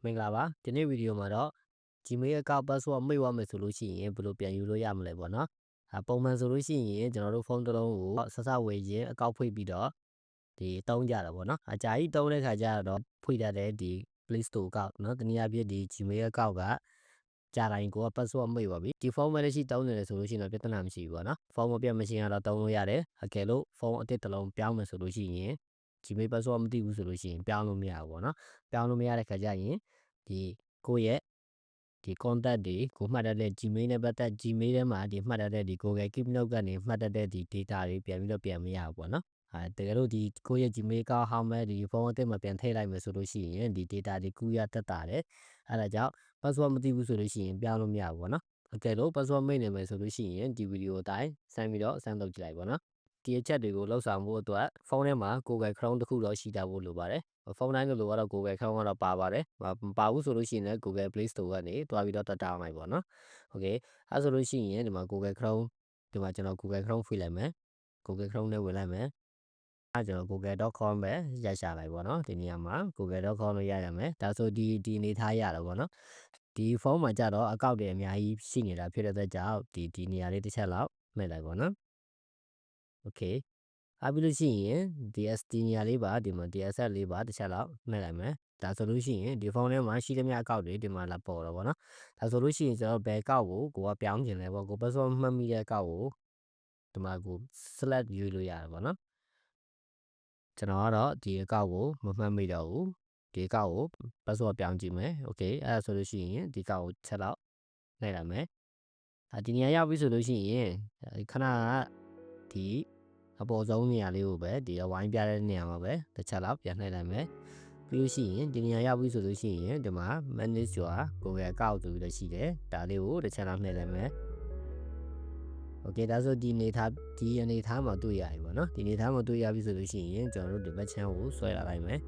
မင်္ဂလာပါဒီနေ့ဗီဒီယိုမှာတော့ Gmail account password မိတ်ဝမယ်ဆိုလို့ရှိရင်ဘယ်လိုပြန်ယူလို့ရမလဲပေါ့နော်ပုံမှန်ဆိုလို့ရှိရင်ကျွန်တော်တို့ဖုန်းတစ်လုံးကိုဆက်စဝေခြင်းအကောင့်ဖွင့်ပြီးတော့ဒီတုံးကြတာပေါ့နော်အကြာကြီးတုံးတဲ့ခါကျတော့ဖွင့်တတ်တဲ့ဒီ Play Store account နော်တနည်းအားဖြင့်ဒီ Gmail account ကကြာတိုင်းကို password မိတ်ပါပြီဒီဖုန်းမဲ့လက်ရှိတုံးနေတယ်ဆိုလို့ရှိရင်တော့ပြဿနာမရှိဘူးပေါ့နော်ဖုန်းမပြတ်မချင်းတော့တုံးလို့ရတယ်အကယ်လို့ဖုန်းအသစ်တစ်လုံးပြောင်းမယ်ဆိုလို့ရှိရင် Gmail password မသိဘူးဆိုလို့ရှိရင်ပြောင်းလို့မရဘူးပေါ့နော်ပြောင်းလို့မရတဲ့ခါကျရင်ဒီကိုယ့်ရဲ့ဒီ contact တွေကိုမှတ်တတ်တဲ့ Gmail နဲ့ပတ်သက် Gmail ထဲမှာဒီမှတ်တတ်တဲ့ဒီ Google Keep Note ကနေမှတ်တတ်တဲ့ဒီ data တွေပြန်ပြီးတော့ပြန်မရဘူးပေါ့နော်တကယ်လို့ဒီကိုယ့်ရဲ့ Gmail account ဟောင်းမဲ့ဒီဖုန်းအသစ်မှာပြန်ထည့်လိုက်မယ်ဆိုလို့ရှိရင်ဒီ data တွေကူးရတက်တာတယ်အဲဒါကြောင့် password မသိဘူးဆိုလို့ရှိရင်ပြောင်းလို့မရဘူးပေါ့နော်အကယ်လို့ password မိတ်နေမယ်ဆိုလို့ရှိရင်ဒီဗီဒီယိုအတိုင်းစမ်းပြီးတော့စမ်းလုပ်ကြည့်လိုက်ပေါ့နော်ဒီအချက်တွေကိုလှုပ်ဆောင်ဖို့အတွက်ဖုန်းထဲမှာ Google Chrome တစ်ခုတော့ရှိတာဖို့လိုပါတယ်ဖုန်းတိုင်းလိုကတော့ Google Chrome ကတော့ပါပါတယ်မပါဘူးဆိုလို့ရှိရင်လည်း Google Play Store ကနေတွားပြီးတော့တက်တောင်းလိုက်ပေါ့နော်โอเคအဲဆိုလို့ရှိရင်ဒီမှာ Google Chrome ဒီမှာကျွန်တော် Google Chrome ဖွင့်လိုက်မယ် Google Chrome နဲ့ဝင်လိုက်မယ်အဲကျွန်တော် google.com ပဲရရှာလိုက်ပေါ့နော်ဒီနေရာမှာ google.com လို့ရရမယ်ဒါဆိုဒီအနေထားရတော့ပေါ့နော်ဒီဖုန်းမှာကြတော့အကောင့်တွေအများကြီးရှိနေတာဖြစ်တဲ့အတွက်ကြောင့်ဒီနေရာလေးတစ်ချက်လောက်မှတ်လိုက်ပေါ့နော်โอเคအားပြီးလို့ရှိရင် DSD နေရာလေးပါဒီမှာ DSL လေးပါတစ်ချက်လောက်နှိပ်လိုက်မယ်ဒါဆိုလို့ရှိရင်ဒီဖုန်းထဲမှာရှိသမျှအကောင့်တွေဒီမှာလာပေါ်တော့ဗောနော်ဒါဆိုလို့ရှိရင်ကျွန်တော်ဘယ်အကောင့်ကိုကပြောင်းခြင်းလဲပေါ့ကို password မှတ်မိတဲ့အကောင့်ကိုဒီမှာကို select ယူလို့ရတယ်ဗောနော်ကျွန်တော်ကတော့ဒီအကောင့်ကိုမမှတ်မိတော့ဘူးဒီအကောင့်ကို password ပြောင်းကြည့်မယ်โอเคအဲ့ဒါဆိုလို့ရှိရင်ဒီအကောင့်ကိုချက်လောက်နှိပ်လိုက်မယ်ဒီနေရာရောက်ပြီဆိုလို့ရှိရင်ခဏဒီအပေါ်ဆုံးနေရာလေးကိုပဲဒီဝိုင်းပြတဲ့နေရာမှာပဲတစ်ချက်လောက်ပြန်နှိပ်လိုက်မယ်ပြီးလို့ရှိရင်ဒီနေရာရောက်ပြီဆိုလို့ရှိရင်ဒီမှာ manage your Google account ဆိုပြီးတော့ရှိတယ်ဒါလေးကိုတစ်ချက်လောက်နှိပ်လိုက်မယ်โอเคဒါဆိုဒီအနေထားမှာတွေ့ရပြီပေါ့နော်ဒီအနေထားမှာတွေ့ရပြီဆိုလို့ရှိရင်ကျွန်တော်တို့ဒီဘက်ချမ်းကိုဆွဲလာလိုက်မယ်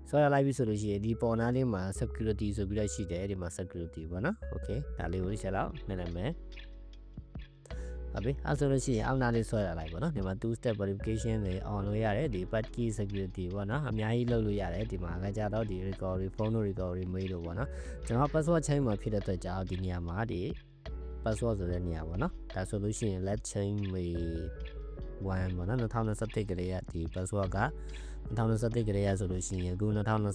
ဆွဲလာလိုက်ပြီဆိုလို့ရှိရင်ဒီပေါ်နားလေးမှာ security ဆိုပြီးတော့ရှိတယ်ဒီမှာ security ပေါ့နော်โอเคဒါလေးကိုတစ်ချက်လောက်နှိပ်လိုက်မယ်ဟုတ်ပြီအဲဆိုလို့ရှိရင်အောက်နားလေးဆွဲလာလိုက်ပေါ့နော်ဒီမှာ two step verification တွေ on လုပ်ရတယ်ဒီ passkey security ပေါ့နော်အများကြီးလုပ်လို့ရတယ်ဒီမှာကကြတော့ဒီ recovery phone recovery mail လို့ပေါ့နော်ကျွန်တော် password change မှာဖြစ်တဲ့အတွက်ကြောင့်ဒီနေရာမှာဒီ password ဆိုတဲ့နေရာပေါ့နော်ဒါဆိုလို့ရှိရင် let change me one ပေါ့နော်2021ကလေးကဒီ password က2021ကလေးရဆိုလို့ရှိရင်အခု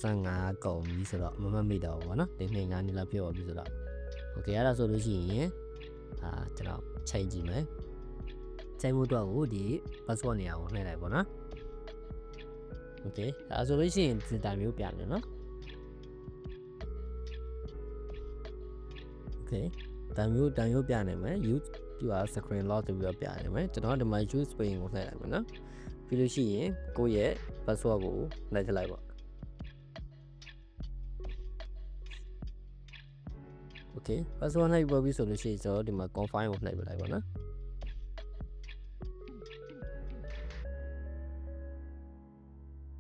2025ကုန်ပြီဆိုတော့မမှတ်မိတော့ဘူးပေါ့နော်ဒီနှစ်9နှစ်လောက်ဖြစ်သွားပြီဆိုတော့ okay အဲ့ဒါဆိုလို့ရှိရင်ကျွန်တော်ချိန်ကြည့်မယ်ချိန်မှုတော့ကိုဒီ password နေရာကိုနှိပ်လိုက်ပေါ့နော် okay အဲဆိုလို့ရှိရင်ဒီတိုင်းမျိုးပြမယ်နော် okay တန်မျိုးပြနိုင်မယ် use your screen lock ဆိုပြီးတော့ပြနိုင်မယ်ကျွန်တော်ဒီမှာ use pin ကိုနှိပ်လိုက်မယ်နော်ပြီးလို့ရှိရင်ကိုယ့်ရဲ့ password ကိုနှိပ်ထည့်လိုက်ပေါ့okay password နှိပ်ပေါ်ပြီဆိုလို့ရှိရင်ကျွန်တော်ဒီမှာ confirm ကိုနှိပ်ပြလိုက်ပါနော်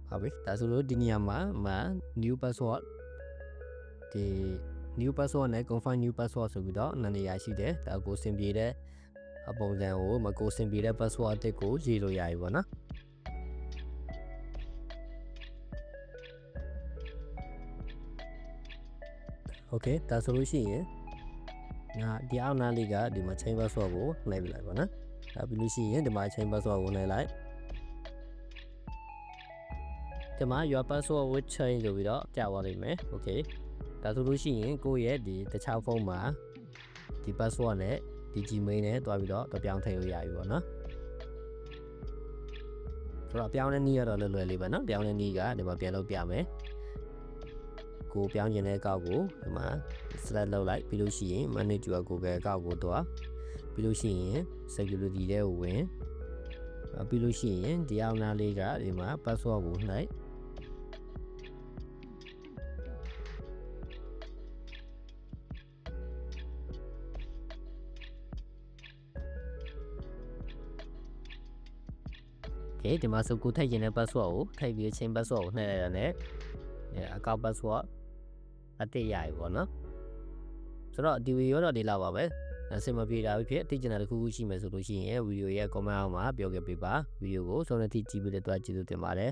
ဟုတ်ပြီဒါဆိုလို့ဒီနေရာမှာnew password ဒီ new password နဲ့ confirm new password ဆိုပြီးတော့နှစ်နေရာရှိတယ်ဒါကိုစင်ပြေတဲ့အပုံစံကိုမကိုစင်ပြေတဲ့ password အသစ်ကိုရေးလို့ရပြီပေါ့နော်โอเคဒါဆိုလို့ရှိရင်ဒီအောက်နားလေးကဒီမှာ change password ကိုနှိပ်ပြလိုက်ပါနော်ဒါပြီးလို့ရှိရင်ဒီမှာ change password ကိုနှိပ်လိုက်ဒီမှာ your password will change ဆိုပြီးတော့ပြသွားလိမ့်မယ်โอเคဒါဆိုလို့ရှိရင်ကိုယ့်ရဲ့ဒီတခြားဖုန်းမှာဒီ password နဲ့ဒီ Gmail နဲ့တွားပြီးတော့ပြောင်းထည့်လို့ရပြီပေါ့နော်ဆိုတော့ပြောင်းတဲ့နည်းကတော့လွယ်လေးပဲเนาะပြောင်းတဲ့နည်းကဒီမှာပြန်လုပ်ပြမယ်ကိုပြောင်းခြင်းတဲ့အကောင့်ကိုဒီမှာ select လုပ်လိုက်ပြီးလို့ရှိရင် manage your Google account ကိုတွားပြီးလို့ရှိရင် security တဲ့ကိုဝင်ပြီးလို့ရှိရင်ဒီအောက်နားလေးကဒီမှာ password ကိုနှိပ်ဒီမှာဆိုကိုထည့်ခြင်းတဲ့ password ကိုထည့်ပြီးချင်း password ကိုနှိပ်လိုက်ရတဲ့အကောင့် password အတိတ်ရပြီပေါ့နော်ဆိုတော့ဒီဗီဒီယိုတော့ဒီလောက်ပါပဲအဆင်မပြေတာဖြစ်သိချင်တာတစ်ခုခုရှိမယ်ဆိုလို့ရှိရင်ဗီဒီယိုရဲ့ comment အောက်မှာပြောခဲ့ပေးပါဗီဒီယိုကိုဆုံးဖြတ်ကြည့်ပြီးတဲ့အတွက်ကျေးဇူးတင်ပါတယ်